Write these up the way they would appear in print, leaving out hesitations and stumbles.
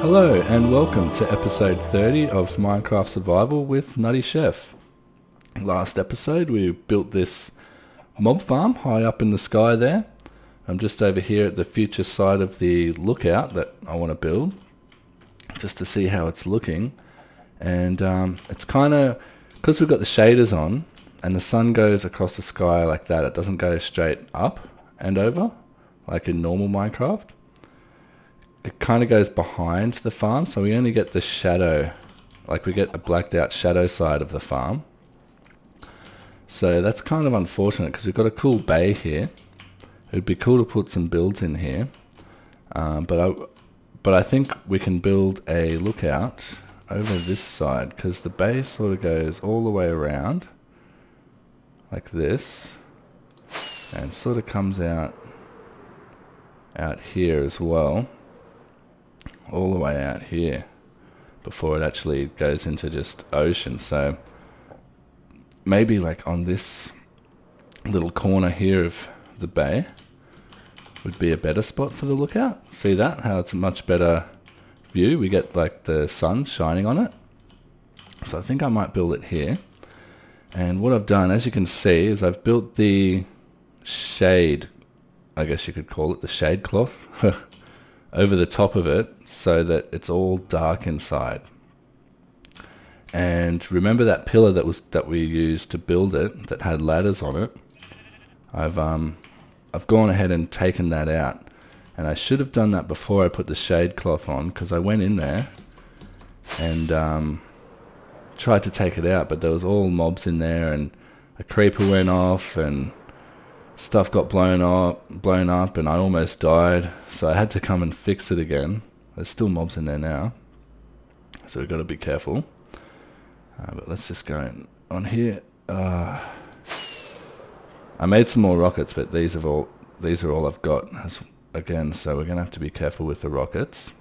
Hello and welcome to episode 30 of Minecraft Survival with NuttyChef. Last episode we built this mob farm high up in the sky there. I'm just over here at the future side of the lookout that I want to build, just to see how it's looking. And it's kind of, because we've got the shaders on and the sun goes across the sky like that, it doesn't go straight up and over like in normal Minecraft. It kind of goes behind the farm, so we only get the shadow, like we get a blacked out shadow side of the farm. So that's kind of unfortunate because we've got a cool bay here. It would be cool to put some builds in here, but I think we can build a lookout over this side because the bay sort of goes all the way around like this and sort of comes out here as well, all the way out here before it actually goes into just ocean. So maybe like on this little corner here of the bay would be a better spot for the lookout. See that? How it's a much better view. We get like the sun shining on it. So I think I might build it here. And what I've done, as you can see, is I've built the shade, I guess you could call it the shade cloth, over the top of it so that it's all dark inside. And remember that pillar that we used to build it, that had ladders on it? I've gone ahead and taken that out, and I should have done that before I put the shade cloth on, because I went in there and tried to take it out, but there was all mobs in there, and a creeper went off and stuff got blown up, and I almost died, so I had to come and fix it again. There's still mobs in there now, so we've got to be careful. But let's just go on here. I made some more rockets, but these are all I've got again, so we're gonna have to be careful with the rockets.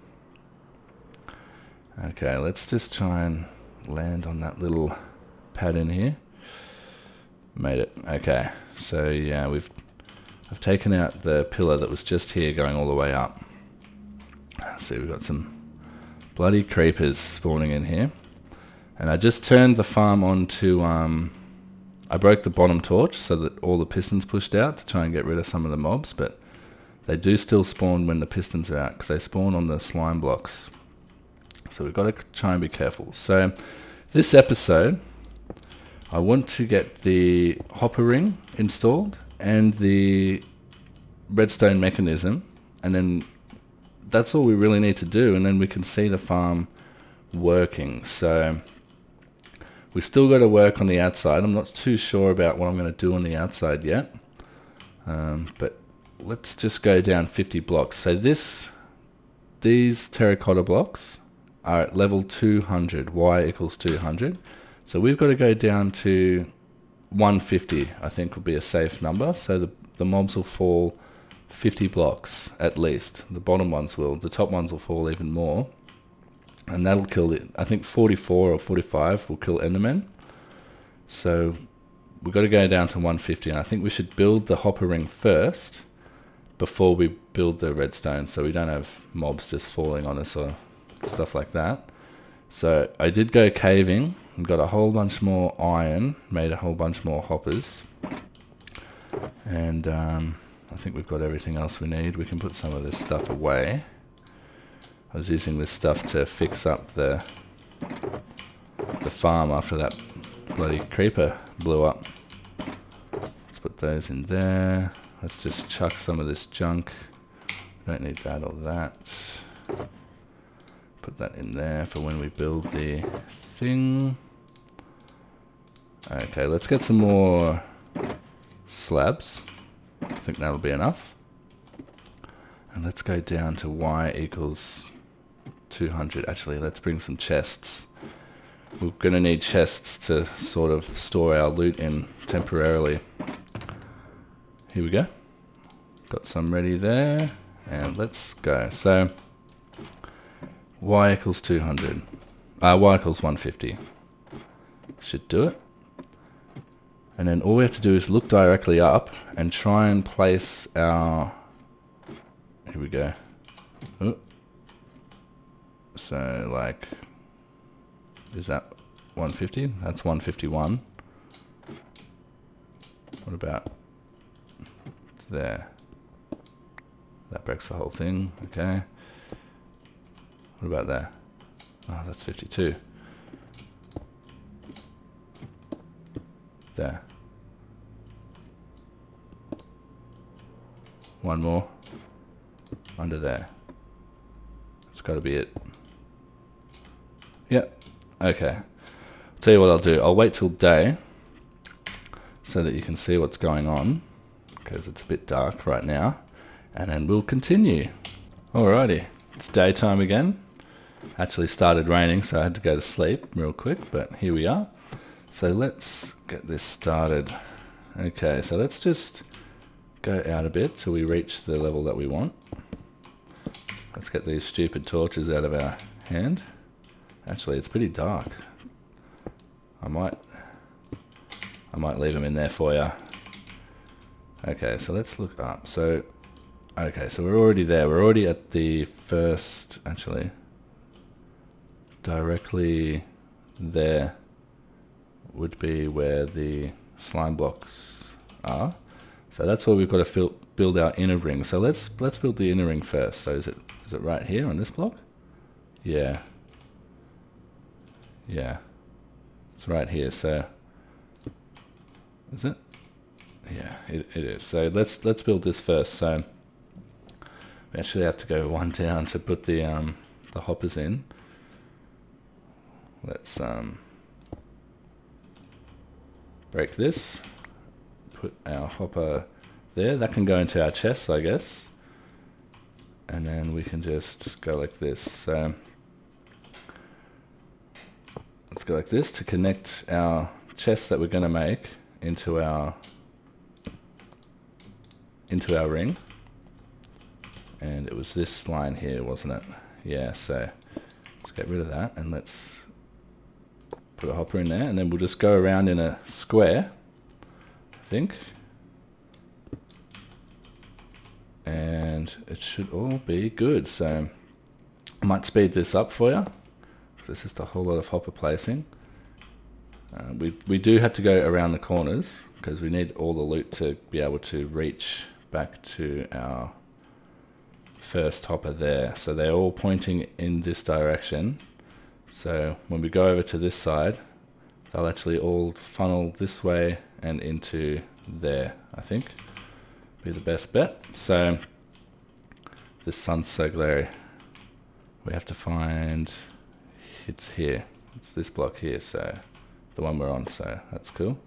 Okay, let's just try and land on that little pad in here. Made it. Okay, so yeah, I've taken out the pillar that was just here going all the way up. See, we've got some bloody creepers spawning in here. And I just turned the farm on to, I broke the bottom torch so that all the pistons pushed out to try and get rid of some of the mobs, but they do still spawn when the pistons are out because they spawn on the slime blocks. So we've got to try and be careful. So this episode, I want to get the hopper ring installed and the redstone mechanism, and then that's all we really need to do, and then we can see the farm working. So we still got to work on the outside. I'm not too sure about what I'm going to do on the outside yet, but let's just go down 50 blocks. So these terracotta blocks are at level 200, y equals 200. So we've got to go down to 150, I think would be a safe number. So the mobs will fall 50 blocks at least. The bottom ones will. The top ones will fall even more. And that'll kill it. I think 44 or 45 will kill endermen. So we've got to go down to 150. And I think we should build the hopper ring first before we build the redstone, so we don't have mobs just falling on us or stuff like that. So I did go caving and got a whole bunch more iron, made a whole bunch more hoppers, and I think we've got everything else we need. We can put some of this stuff away. I was using this stuff to fix up the farm after that bloody creeper blew up. Let's put those in there. Let's just chuck some of this junk. Don't need that or that. Put that in there for when we build the thing. Okay, let's get some more slabs. I think that'll be enough. And let's go down to y equals 200. Actually, let's bring some chests. We're going to need chests to sort of store our loot in temporarily. Here we go. Got some ready there. And let's go. So y equals 200. Y equals 150. Should do it. And then all we have to do is look directly up and try and place our... Here we go. Oh. So like, is that 150? That's 151. What about there? That breaks the whole thing. Okay. What about there? Oh, that's 52. There. One more. Under there. It's got to be it. Yep. Okay. I'll tell you what I'll do. I'll wait till day so that you can see what's going on, because it's a bit dark right now, and then we'll continue. Alrighty. It's daytime again. Actually started raining, so I had to go to sleep real quick, but here we are. So let's get this started. Okay, so let's just go out a bit till we reach the level that we want. Let's get these stupid torches out of our hand. Actually, it's pretty dark. I might leave them in there for you. Okay, so let's look up. So, okay, so we're already there. We're already at the first, actually, directly there would be where the slime blocks are. So that's where we've got to build our inner ring. So let's build the inner ring first. So is it right here on this block? Yeah. Yeah. It's right here. So is it? Yeah, it is. So let's build this first. So we actually have to go one down to put the hoppers in. Let's break this. Put our hopper there. That can go into our chest, I guess. And then we can just go like this. So let's go like this to connect our chest that we're going to make into our ring. And it was this line here, wasn't it? Yeah, so let's get rid of that and let's put a hopper in there, and then we'll just go around in a square, I think. And it should all be good. So I might speed this up for you, because it's just a whole lot of hopper placing. We do have to go around the corners, because we need all the loot to be able to reach back to our first hopper there. So they're all pointing in this direction. So when we go over to this side, they'll actually all funnel this way and into there, I think. Be the best bet. So this sun's so glary. We have to find, it's here. It's this block here, so the one we're on, so that's cool.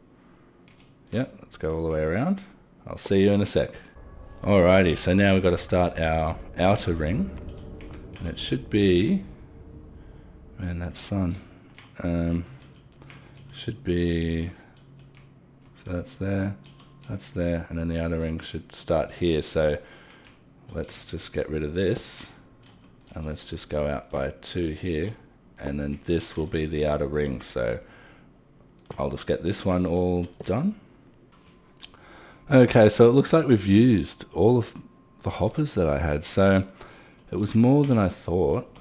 Yep, let's go all the way around. I'll see you in a sec. Alrighty, so now we've got to start our outer ring. And it should be, man, that sun. Should be, so that's there, and then the outer ring should start here. So let's just get rid of this, and let's just go out by 2 here, and then this will be the outer ring. So I'll just get this one all done. Okay, so it looks like we've used all of the hoppers that I had, so it was more than I thought.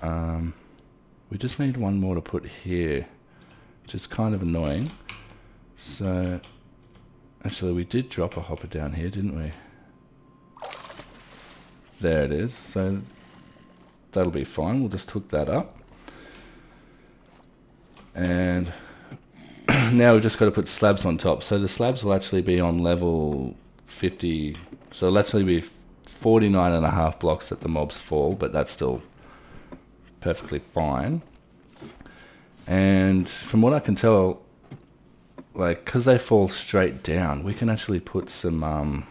We just need one more to put here, which is kind of annoying. So actually we did drop a hopper down here, didn't we? There it is, so that'll be fine. We'll just hook that up. And now we've just got to put slabs on top. So the slabs will actually be on level 50. So it'll actually be 49.5 blocks that the mobs fall, but that's still perfectly fine. And from what I can tell, like, because they fall straight down, we can actually put some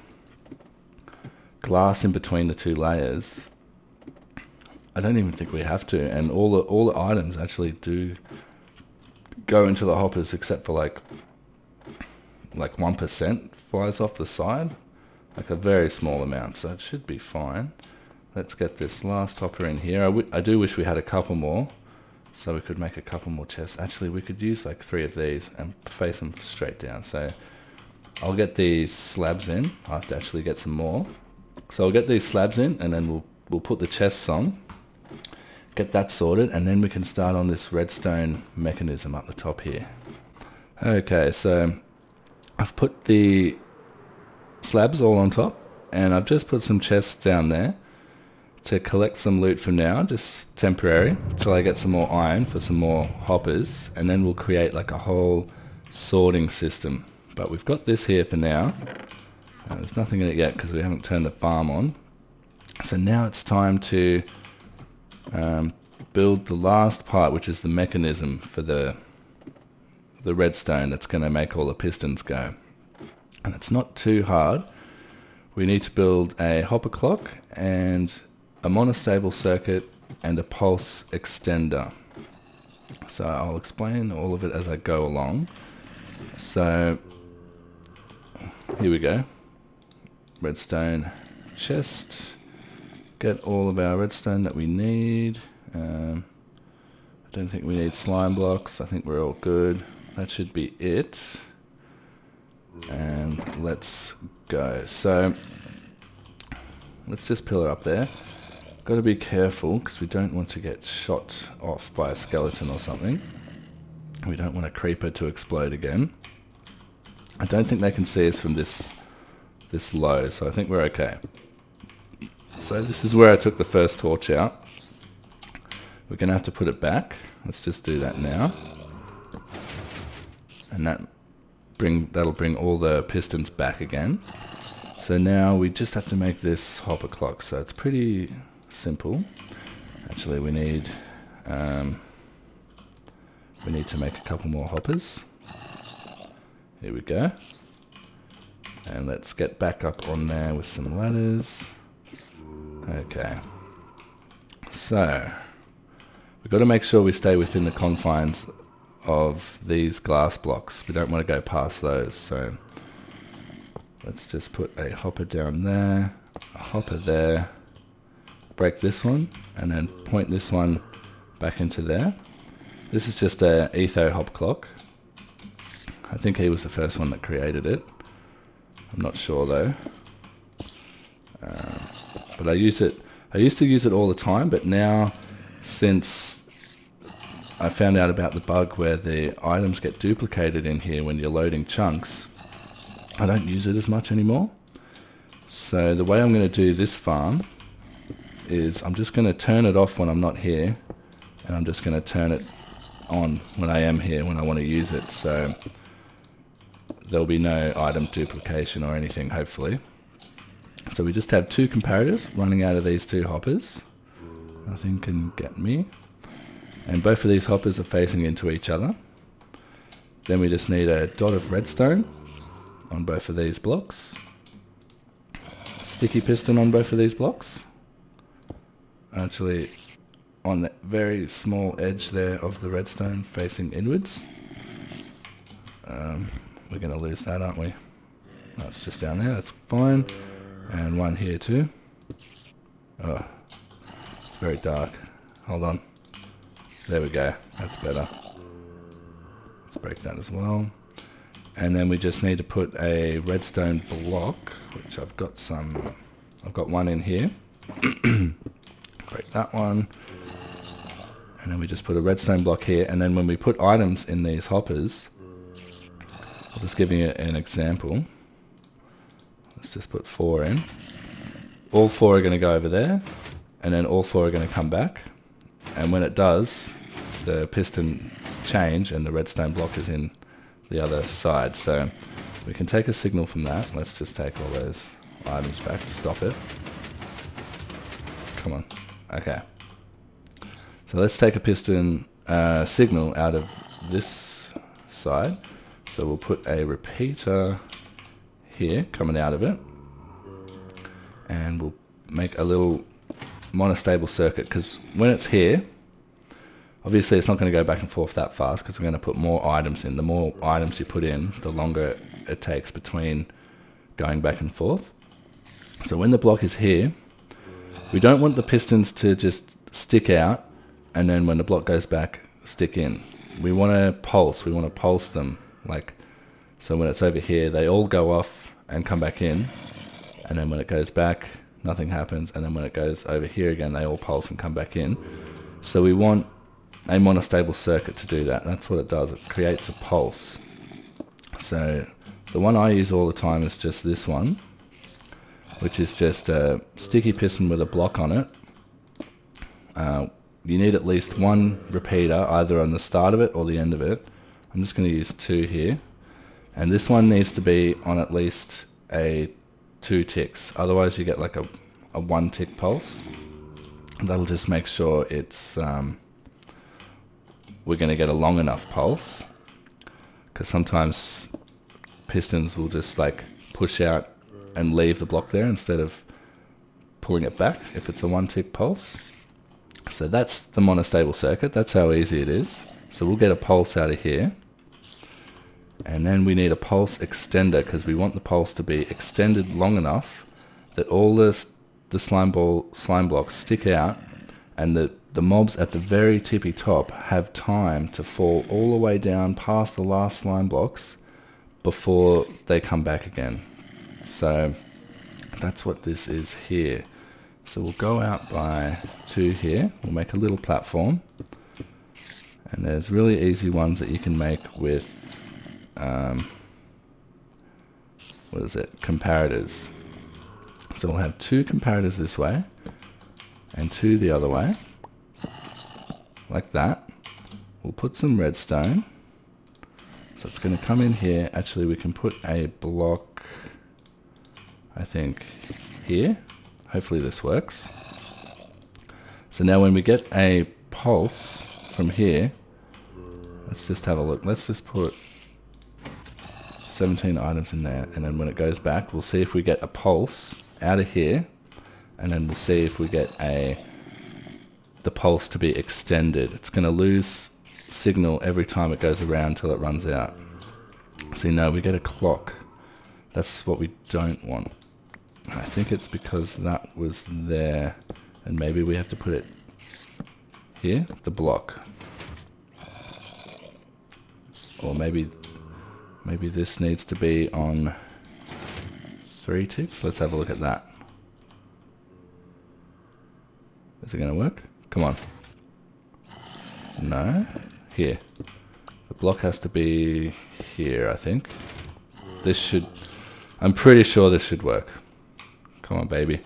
glass in between the 2 layers. I don't even think we have to, and all the items actually do go into the hoppers, except for like 1% flies off the side, like a very small amount, so it should be fine. Let's get this last hopper in here. I do wish we had a couple more, so we could make a couple more chests. Actually, we could use like 3 of these and face them straight down. So I'll get these slabs in. I have to actually get some more. So I'll get these slabs in, and then we'll put the chests on, get that sorted, and then we can start on this redstone mechanism up the top here. Okay, so I've put the slabs all on top, and I've just put some chests down there to collect some loot for now, just temporary, till I get some more iron for some more hoppers, and then we'll create like a whole sorting system. But we've got this here for now. There's nothing in it yet because we haven't turned the farm on. So now it's time to build the last part, which is the mechanism for the redstone that's going to make all the pistons go. And it's not too hard. We need to build a hopper clock and a monostable circuit and a pulse extender. So I'll explain all of it as I go along. So here we go. Redstone chest. Get all of our redstone that we need. I don't think we need slime blocks. I think we're all good. That should be it. And let's go. So let's just pillar up there. Got to be careful because we don't want to get shot off by a skeleton or something. We don't want a creeper to explode again. I don't think they can see us from this low, so I think we're okay. So this is where I took the first torch out. We're going to have to put it back. Let's just do that now. And that'll bring all the pistons back again. So now we just have to make this hopper clock. So it's pretty simple. Actually, we need to make a couple more hoppers. Here we go. And let's get back up on there with some ladders. Okay. So we've got to make sure we stay within the confines of these glass blocks. We don't want to go past those. So let's just put a hopper down there, a hopper there, break this one, and then point this one back into there. This is just a etho hop clock. I think he was the first one that created it. I'm not sure though. But I used to use it all the time, but now since I found out about the bug where the items get duplicated in here when you're loading chunks, I don't use it as much anymore. So the way I'm going to do this farm is I'm just going to turn it off when I'm not here, and I'm just going to turn it on when I am here, when I want to use it. So there'll be no item duplication or anything, hopefully. So we just have two comparators running out of these two hoppers. Nothing can get me. And both of these hoppers are facing into each other. Then we just need a dot of redstone on both of these blocks. Sticky piston on both of these blocks. Actually, on that very small edge there of the redstone facing inwards. We're going to lose that, aren't we? No, it's just down there, that's fine. And one here too. Oh, it's very dark. Hold on. There we go, that's better. Let's break that as well. And then we just need to put a redstone block, which I've got one in here. Break that one. And then we just put a redstone block here, and then when we put items in these hoppers, I'll just give you an example. Let's just put 4 in. All 4 are going to go over there, and then all 4 are going to come back. And when it does, the pistons change and the redstone block is in the other side. So we can take a signal from that. Let's just take all those items back to stop it. Come on. Okay. So let's take a piston signal out of this side. So we'll put a repeater here coming out of it. And we'll make a little monostable circuit, because when it's here, obviously it's not going to go back and forth that fast because we're going to put more items in. The more items you put in, the longer it takes between going back and forth. So when the block is here, we don't want the pistons to just stick out and then when the block goes back, stick in. We want to pulse. We want to pulse them. So when it's over here, they all go off and come back in, and then when it goes back, nothing happens, and then when it goes over here again, they all pulse and come back in. So we want a monostable circuit to do that. That's what it does. It creates a pulse. So the one I use all the time is just this one, which is just a sticky piston with a block on it. You need at least one repeater, either on the start of it or the end of it. I'm just going to use 2 here. And this one needs to be on at least a 2 ticks. Otherwise you get like a 1 tick pulse. That'll just make sure it's we're going to get a long enough pulse. Because sometimes pistons will just like push out and leave the block there instead of pulling it back if it's a 1 tick pulse. So that's the monostable circuit. That's how easy it is. So we'll get a pulse out of here. And then we need a pulse extender because we want the pulse to be extended long enough that all the slime blocks stick out, and the mobs at the very tippy top have time to fall all the way down past the last slime blocks before they come back again. So that's what this is here. So we'll go out by 2 here. We'll make a little platform. And there's really easy ones that you can make with, what is it? Comparators. So we'll have 2 comparators this way and 2 the other way. Like that. We'll put some redstone. So it's going to come in here. Actually, we can put a block, I think, here. Hopefully this works. So now when we get a pulse from here, let's just have a look. Let's just put 17 items in there, and then when it goes back, we'll see if we get a pulse out of here, and then we'll see if we get the pulse to be extended. It's going to lose signal every time it goes around till it runs out. See, no, we get a clock. That's what we don't want. I think it's because that was there, and maybe we have to put it here, the block. Or maybe this needs to be on 3 ticks. Let's have a look at that. Is it going to work? Come on. No? Here. The block has to be here, I think. This should... I'm pretty sure this should work. Come on, baby.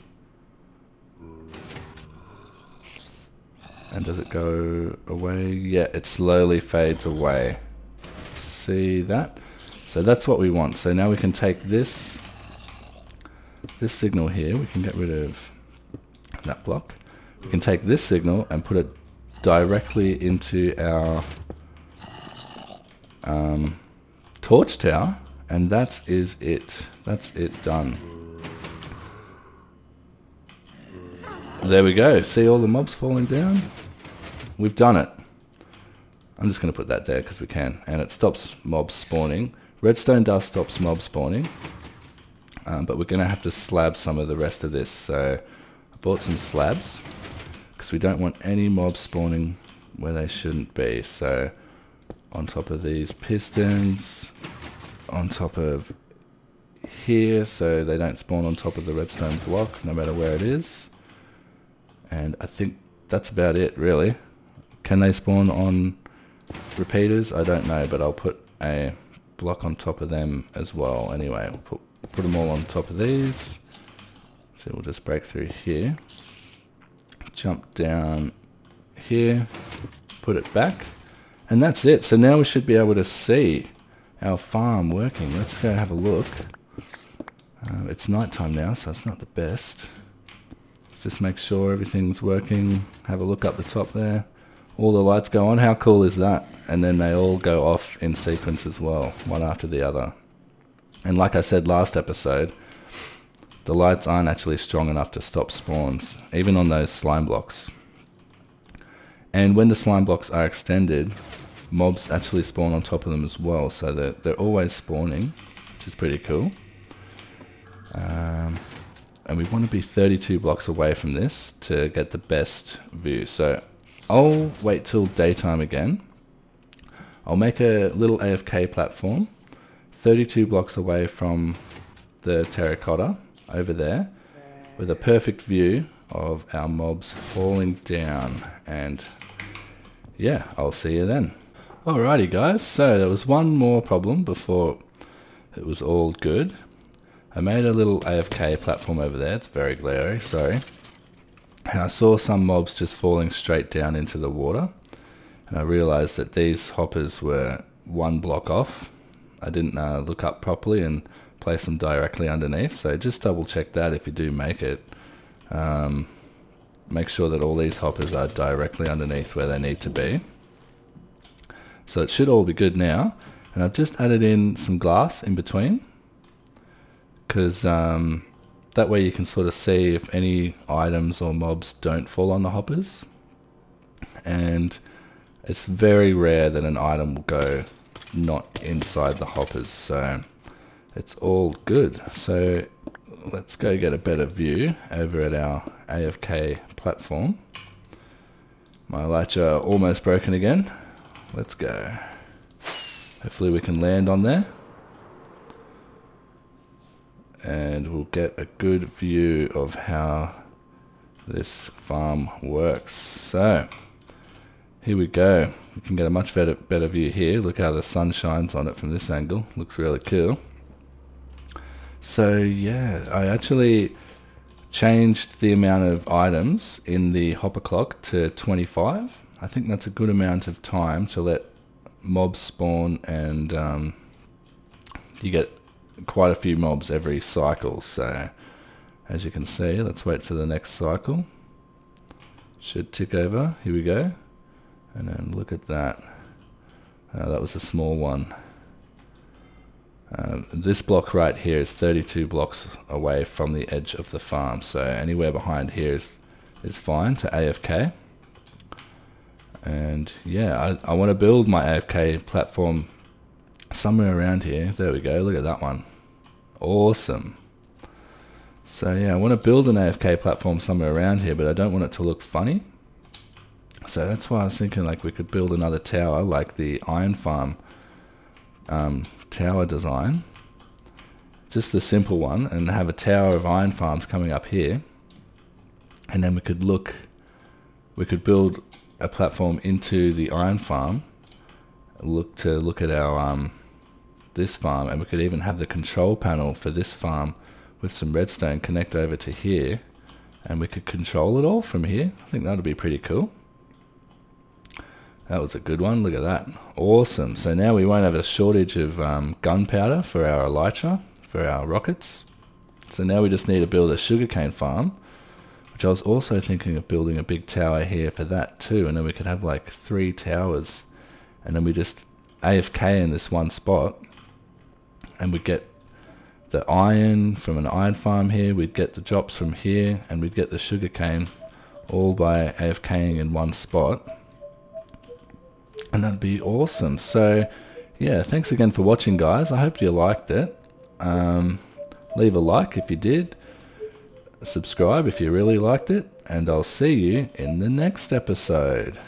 And does it go away? Yeah, it slowly fades away. See that? So that's what we want. So now we can take this signal here. We can get rid of that block. We can take this signal and put it directly into our torch tower, and that is it. That's it done. There we go. See all the mobs falling down? We've done it. I'm just going to put that there because we can. And it stops mobs spawning. Redstone does stop mob spawning. But we're going to have to slab some of the rest of this. So I bought some slabs because we don't want any mobs spawning where they shouldn't be. So on top of these pistons, on top of here, so they don't spawn on top of the redstone block no matter where it is. And I think that's about it, really. Can they spawn on repeaters? I don't know, but I'll put a block on top of them as well. Anyway, we'll put them all on top of these. So we'll just break through here. Jump down here. Put it back. And that's it. So now we should be able to see our farm working. Let's go have a look. It's nighttime now, so it's not the best. Just make sure everything's working. Have a look up the top there. All the lights go on. How cool is that? And then they all go off in sequence as well, one after the other. And like I said last episode, the lights aren't actually strong enough to stop spawns, even on those slime blocks. And when the slime blocks are extended, mobs actually spawn on top of them as well, so they're always spawning, which is pretty cool. And we want to be 32 blocks away from this to get the best view. So I'll wait till daytime again. I'll make a little AFK platform 32 blocks away from the terracotta over there with a perfect view of our mobs falling down. And yeah, I'll see you then. Alrighty guys, so there was one more problem before it was all good. I made a little AFK platform over there. It's very glary, sorry. And I saw some mobs just falling straight down into the water. And I realized that these hoppers were one block off. I didn't look up properly and place them directly underneath. So just double check that if you do make it. Make sure that all these hoppers are directly underneath where they need to be. So it should all be good now. And I've just added in some glass in between, because that way you can sort of see if any items or mobs don't fall on the hoppers. And it's very rare that an item will go not inside the hoppers, so it's all good. So let's go get a better view over at our AFK platform. My lights are almost broken again. Let's go. Hopefully we can land on there. And we'll get a good view of how this farm works. So here we go. We can get a much better view here. Look how the sun shines on it from this angle. Looks really cool. So yeah, I actually changed the amount of items in the hopper clock to 25. I think that's a good amount of time to let mobs spawn, and you get quite a few mobs every cycle. So as you can see, let's wait for the next cycle. Should tick over. Here we go. And then look at that. That was a small one. This block right here is 32 blocks away from the edge of the farm, so anywhere behind here is fine to AFK. And yeah, I want to build my AFK platform somewhere around here. There we go, look at that one. Awesome. So yeah, I want to build an AFK platform somewhere around here, but I don't want it to look funny. So that's why I was thinking like we could build another tower like the iron farm tower design. Just the simple one, and have a tower of iron farms coming up here. And then we could build a platform into the iron farm, look at our this farm, and we could even have the control panel for this farm with some redstone connect over to here, and we could control it all from here. I think that would be pretty cool. That was a good one, look at that. Awesome. So now we won't have a shortage of gunpowder for our elytra, for our rockets. So now we just need to build a sugarcane farm, which I was also thinking of building a big tower here for that too, and then we could have like 3 towers, and then we just AFK in this one spot, and we'd get the iron from an iron farm here, we'd get the drops from here, and we'd get the sugarcane all by AFKing in one spot. And that'd be awesome. So yeah, thanks again for watching guys. I hope you liked it. Leave a like if you did. Subscribe if you really liked it. And I'll see you in the next episode.